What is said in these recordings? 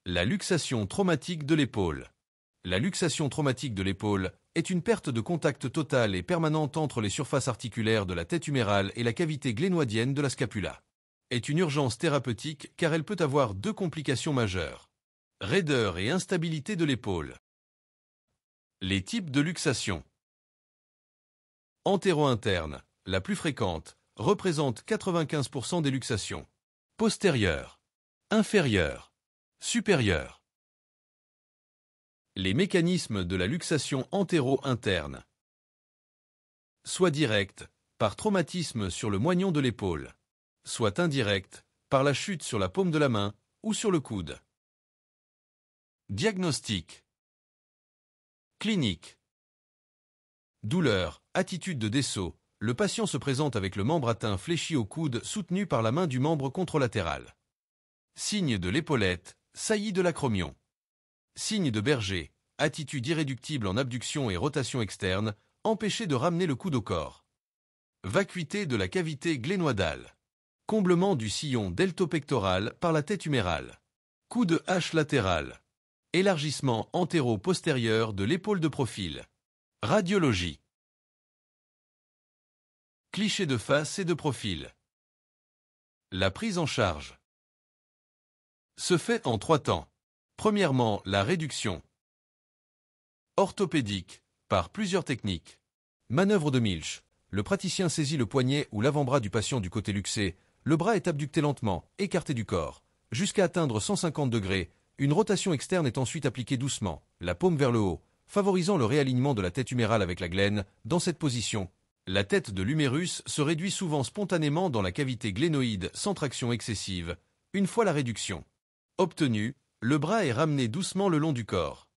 La luxation traumatique de l'épaule. La luxation traumatique de l'épaule est une perte de contact totale et permanente entre les surfaces articulaires de la tête humérale et la cavité glénoïdienne de la scapula. Est une urgence thérapeutique car elle peut avoir deux complications majeures. Raideur et instabilité de l'épaule. Les types de luxation. Antéro-interne, la plus fréquente, représente 95% des luxations. Postérieure. Inférieure. Supérieure. Les mécanismes de la luxation antéro-interne. Soit direct, par traumatisme sur le moignon de l'épaule. Soit indirect, par la chute sur la paume de la main ou sur le coude. Diagnostic. Clinique. Douleur, attitude de dessaut. Le patient se présente avec le membre atteint fléchi au coude soutenu par la main du membre contralatéral. Signe de l'épaulette, saillie de l'acromion. Signe de berger, attitude irréductible en abduction et rotation externe, empêcher de ramener le coude au corps. Vacuité de la cavité glénoïdale. Comblement du sillon deltopectoral par la tête humérale. Coude H latéral. Élargissement antéro-postérieur de l'épaule de profil. Radiologie. Cliché de face et de profil. La prise en charge se fait en 3 temps. Premièrement, la réduction. Orthopédique, par plusieurs techniques. Manœuvre de Milch. Le praticien saisit le poignet ou l'avant-bras du patient du côté luxé. Le bras est abducté lentement, écarté du corps, jusqu'à atteindre 150 degrés. Une rotation externe est ensuite appliquée doucement, la paume vers le haut, favorisant le réalignement de la tête humérale avec la glène. Dans cette position, la tête de l'humérus se réduit souvent spontanément dans la cavité glénoïde sans traction excessive. Une fois la réduction obtenue, le bras est ramené doucement le long du corps.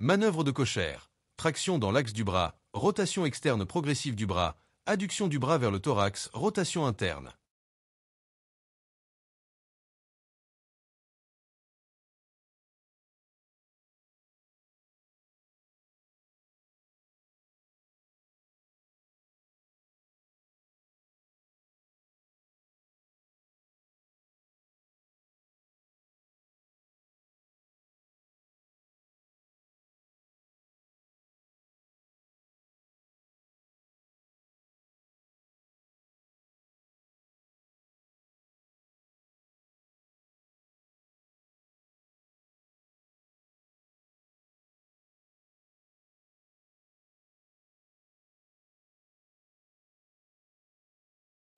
Manœuvre de Kocher. Traction dans l'axe du bras, rotation externe progressive du bras, adduction du bras vers le thorax, rotation interne.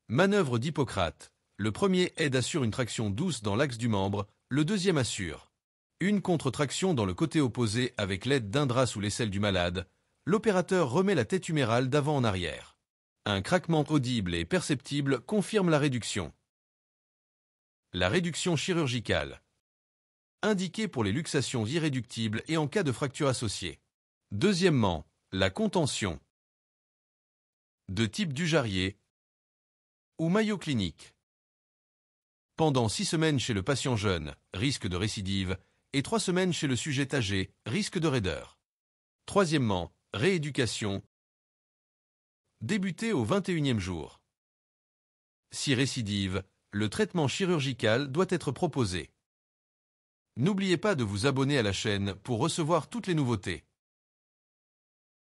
Manœuvre d'Hippocrate. Le premier aide assure une traction douce dans l'axe du membre, le deuxième assure une contre-traction dans le côté opposé avec l'aide d'un drap sous l'aisselle du malade. L'opérateur remet la tête humérale d'avant en arrière. Un craquement audible et perceptible confirme la réduction. La réduction chirurgicale. Indiquée pour les luxations irréductibles et en cas de fracture associée. Deuxièmement, la contention. De type Dujarrier ou Mayo clinique. Pendant 6 semaines chez le patient jeune, risque de récidive, et 3 semaines chez le sujet âgé, risque de raideur. Troisièmement, rééducation. Débuter au 21e jour. Si récidive, le traitement chirurgical doit être proposé. N'oubliez pas de vous abonner à la chaîne pour recevoir toutes les nouveautés.